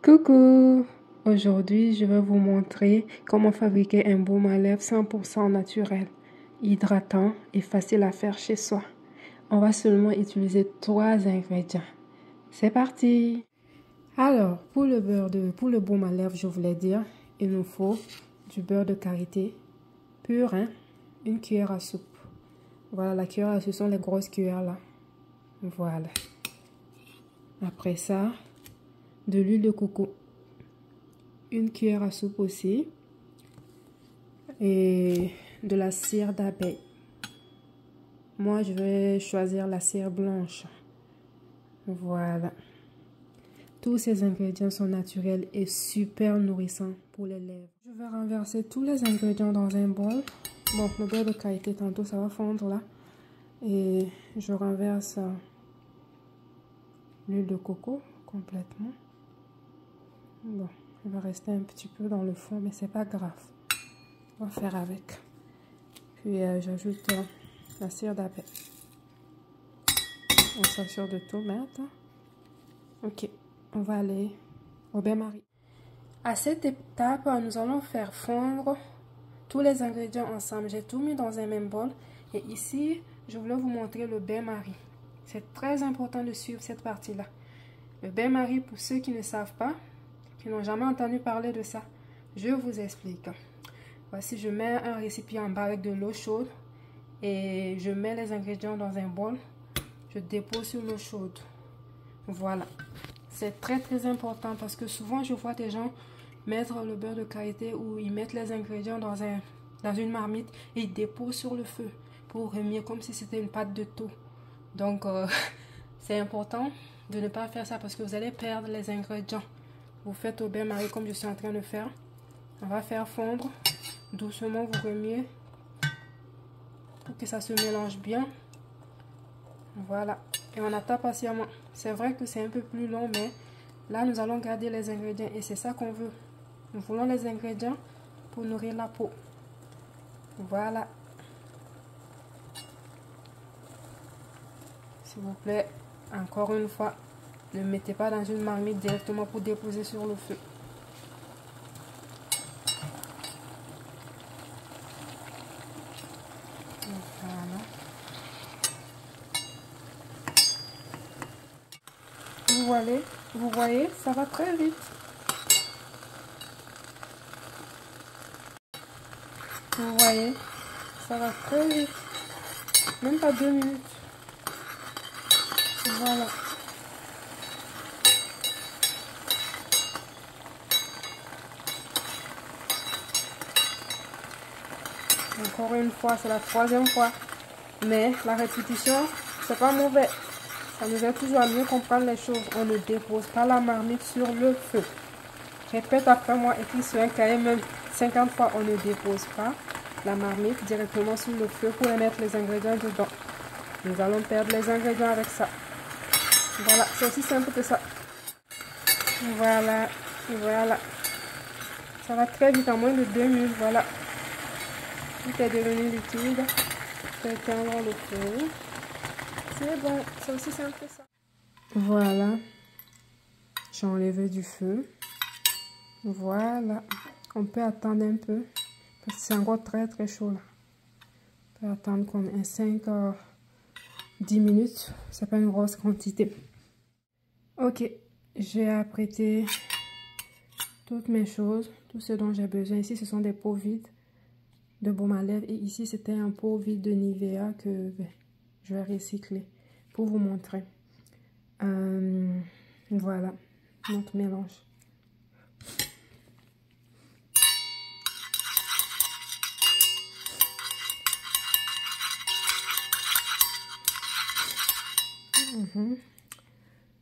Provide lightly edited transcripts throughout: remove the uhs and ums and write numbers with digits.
Coucou! Aujourd'hui, je vais vous montrer comment fabriquer un baume à lèvres 100% naturel, hydratant et facile à faire chez soi. On va seulement utiliser 3 ingrédients. C'est parti! Alors, pour le baume à lèvres, je voulais dire, il nous faut du beurre de karité pur, une cuillère à soupe. Voilà, la cuillère à soupe, ce sont les grosses cuillères là. Voilà. Après ça, de l'huile de coco. Une cuillère à soupe aussi. Et de la cire d'abeille. Moi, je vais choisir la cire blanche. Voilà. Tous ces ingrédients sont naturels et super nourrissants pour les lèvres. Je vais renverser tous les ingrédients dans un bol. Bon, le beurre de karité, tantôt, ça va fondre là. Et je renverse l'huile de coco complètement. Bon, il va rester un petit peu dans le fond, mais c'est pas grave. On va faire avec. Puis j'ajoute la cire d'abeille. On s'assure de tout mettre. Ok, on va aller au bain-marie. À cette étape, nous allons faire fondre tous les ingrédients ensemble. J'ai tout mis dans un même bol. Et ici, je voulais vous montrer le bain-marie. C'est très important de suivre cette partie-là. Le bain-marie, pour ceux qui ne savent pas, qui n'ont jamais entendu parler de ça, je vous explique. Voici, je mets un récipient en bas avec de l'eau chaude et je mets les ingrédients dans un bol. Je dépose sur l'eau chaude. Voilà. C'est très important parce que souvent je vois des gens mettre le beurre de karité ou ils mettent les ingrédients dans une marmite et ils déposent sur le feu pour remuer comme si c'était une pâte de thon. Donc c'est important de ne pas faire ça parce que vous allez perdre les ingrédients. Vous faites au bain-marie comme je suis en train de faire. On va faire fondre. Doucement, vous remuez pour que ça se mélange bien. Voilà. Et on attend patiemment. C'est vrai que c'est un peu plus long, mais là, nous allons garder les ingrédients. Et c'est ça qu'on veut. Nous voulons les ingrédients pour nourrir la peau. Voilà. S'il vous plaît, encore une fois, ne mettez pas dans une marmite directement pour déposer sur le feu. Voilà. Vous voyez, ça va très vite. Vous voyez, ça va très vite. Même pas 2 minutes. Voilà. Encore une fois, c'est la 3e fois. Mais la répétition, c'est pas mauvais. Ça nous aide toujours à mieux comprendre les choses. On ne dépose pas la marmite sur le feu. Répète après moi, écris sur un cahier même 50 fois. On ne dépose pas la marmite directement sur le feu pour mettre les ingrédients dedans. Nous allons perdre les ingrédients avec ça. Voilà, c'est aussi simple que ça. Voilà, voilà. Ça va très vite, en moins de 2 minutes, voilà. Tout est devenu liquide. Je vais éteindre le feu. C'est bon, c'est aussi simple que ça. Voilà. J'ai enlevé du feu. Voilà. On peut attendre un peu. Parce que c'est encore très chaud là. On peut attendre comme un 5-10 minutes. C'est pas une grosse quantité. Ok. J'ai apprêté toutes mes choses. Tout ce dont j'ai besoin. Ici, ce sont des pots vides de baume à lèvres. Et ici, c'était un pot vide de Nivea que je vais recycler pour vous montrer. Voilà notre mélange.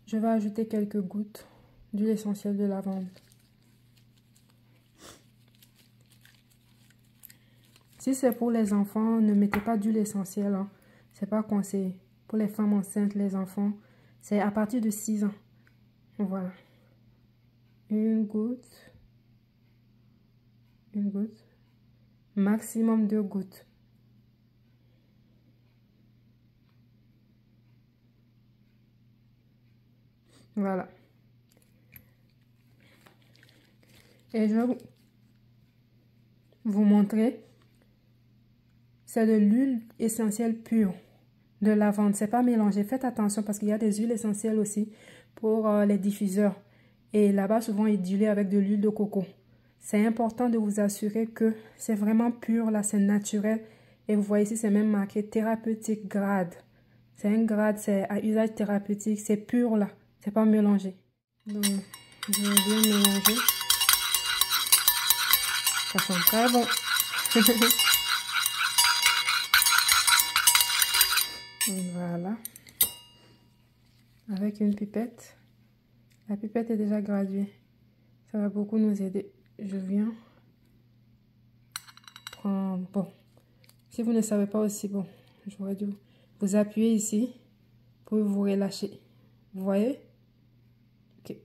Je vais ajouter quelques gouttes d'huile essentielle de lavande. Si c'est pour les enfants, ne mettez pas d'huile essentielle. Hein. C'est pas conseillé. Pour les femmes enceintes, les enfants, c'est à partir de 6 ans. Voilà. Une goutte. Une goutte. Maximum 2 gouttes. Voilà. Et je vais vous montrer. C'est de l'huile essentielle pure de lavande. C'est pas mélangé. Faites attention parce qu'il y a des huiles essentielles aussi pour les diffuseurs. Et là-bas, souvent, ils diluent avec de l'huile de coco. C'est important de vous assurer que c'est vraiment pur, là, c'est naturel. Et vous voyez ici, c'est même marqué thérapeutique grade. C'est un grade, c'est à usage thérapeutique. C'est pur, là. C'est pas mélangé. Donc, je vais bien mélanger. Ça sent très bon. Voilà. Avec une pipette. La pipette est déjà graduée. Ça va beaucoup nous aider. Je viens prendre... Bon. Si vous ne savez pas aussi, bon, j'aurais dû vous appuyer ici pour vous relâcher. Vous voyez? Ok.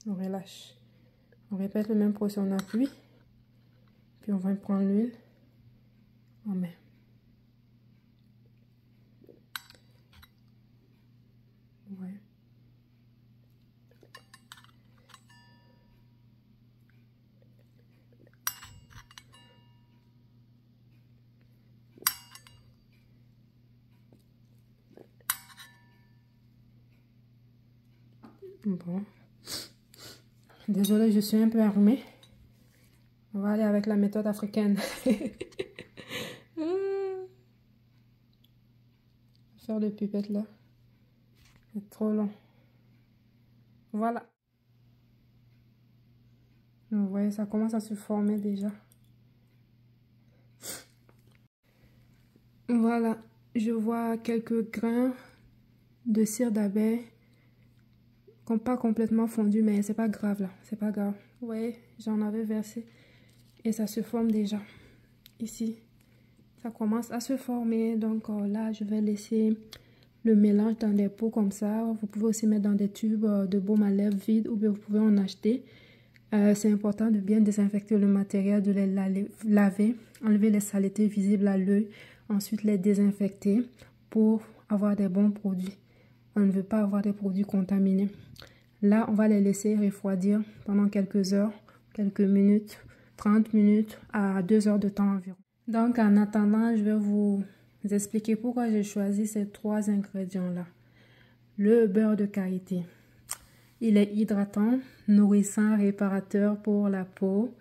On relâche. On répète le même processus, on appuie. Puis on va prendre l'huile. On met. Ouais. Bon. Désolée, je suis un peu armée. On va aller avec la méthode africaine. Faire le pipette là. C'est trop long. Voilà. Vous voyez, ça commence à se former déjà. Voilà. Je vois quelques grains de cire d'abeille. Pas complètement fondu, mais c'est pas grave là. C'est pas grave. Vous voyez, j'en avais versé. Et ça se forme déjà. Ici. Ça commence à se former. Donc là, je vais laisser le mélange dans des pots comme ça. Vous pouvez aussi mettre dans des tubes de baume à lèvres vides ou bien vous pouvez en acheter. C'est important de bien désinfecter le matériel, de les laver, enlever les saletés visibles à l'œil, ensuite les désinfecter pour avoir des bons produits. On ne veut pas avoir des produits contaminés. Là, on va les laisser refroidir pendant quelques heures, quelques minutes, 30 minutes à 2 heures de temps environ. Donc, en attendant, je vais vous expliquer pourquoi j'ai choisi ces 3 ingrédients-là. Le beurre de karité. Il est hydratant, nourrissant, réparateur pour la peau.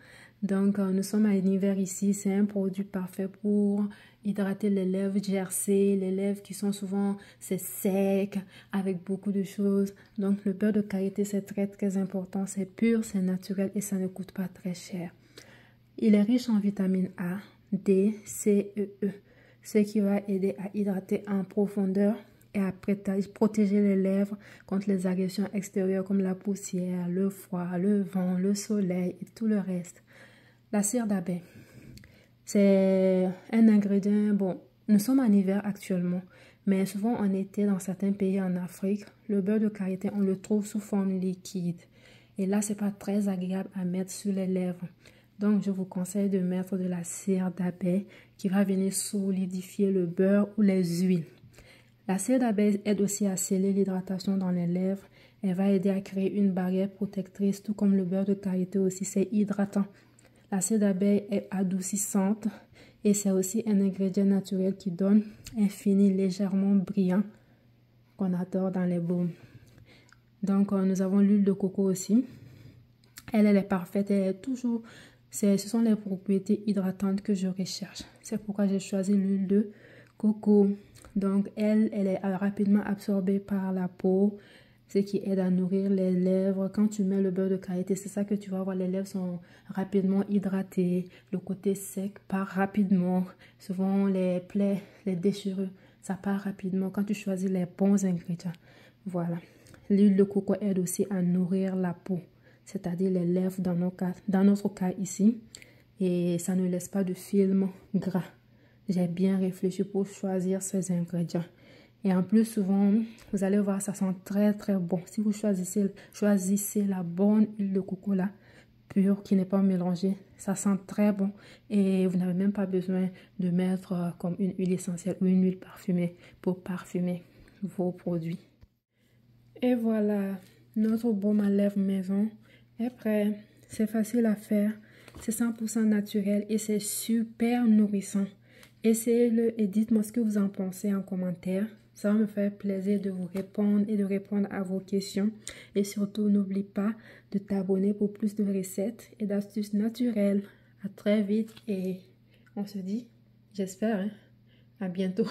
Donc, nous sommes à l'hiver ici. C'est un produit parfait pour hydrater les lèvres gercées, les lèvres qui sont souvent secs, avec beaucoup de choses. Donc, le beurre de karité, c'est très important. C'est pur, c'est naturel et ça ne coûte pas très cher. Il est riche en vitamine A, D, C, E, ce qui va aider à hydrater en profondeur et à protéger les lèvres contre les agressions extérieures comme la poussière, le froid, le vent, le soleil et tout le reste. La cire d'abeille, c'est un ingrédient, bon, nous sommes en hiver actuellement, mais souvent en été dans certains pays en Afrique, le beurre de karité, on le trouve sous forme liquide. Et là, c'est pas très agréable à mettre sur les lèvres. Donc, je vous conseille de mettre de la cire d'abeille qui va venir solidifier le beurre ou les huiles. La cire d'abeille aide aussi à sceller l'hydratation dans les lèvres. Elle va aider à créer une barrière protectrice, tout comme le beurre de karité aussi, c'est hydratant. La cire d'abeille est adoucissante et c'est aussi un ingrédient naturel qui donne un fini légèrement brillant qu'on adore dans les baumes. Donc, nous avons l'huile de coco aussi. Elle est parfaite, elle est toujours... Ce sont les propriétés hydratantes que je recherche. C'est pourquoi j'ai choisi l'huile de coco. Donc, elle est rapidement absorbée par la peau, ce qui aide à nourrir les lèvres. Quand tu mets le beurre de karité, c'est ça que tu vas voir. Les lèvres sont rapidement hydratées. Le côté sec part rapidement. Souvent, les plaies, les déchirures, ça part rapidement quand tu choisis les bons ingrédients. Voilà. L'huile de coco aide aussi à nourrir la peau, c'est-à-dire les lèvres dans notre cas ici. Et ça ne laisse pas de film gras. J'ai bien réfléchi pour choisir ces ingrédients. Et en plus, souvent, vous allez voir, ça sent très bon. Si vous choisissez la bonne huile de coco là, pure, qui n'est pas mélangée, ça sent très bon. Et vous n'avez même pas besoin de mettre comme une huile essentielle ou une huile parfumée pour parfumer vos produits. Et voilà, Notre baume à lèvres maison est prêt. C'est facile à faire. C'est 100% naturel et c'est super nourrissant. Essayez-le et dites-moi ce que vous en pensez en commentaire. Ça va me faire plaisir de vous répondre et de répondre à vos questions. Et surtout, n'oublie pas de t'abonner pour plus de recettes et d'astuces naturelles. À très vite et on se dit, j'espère, hein, à bientôt.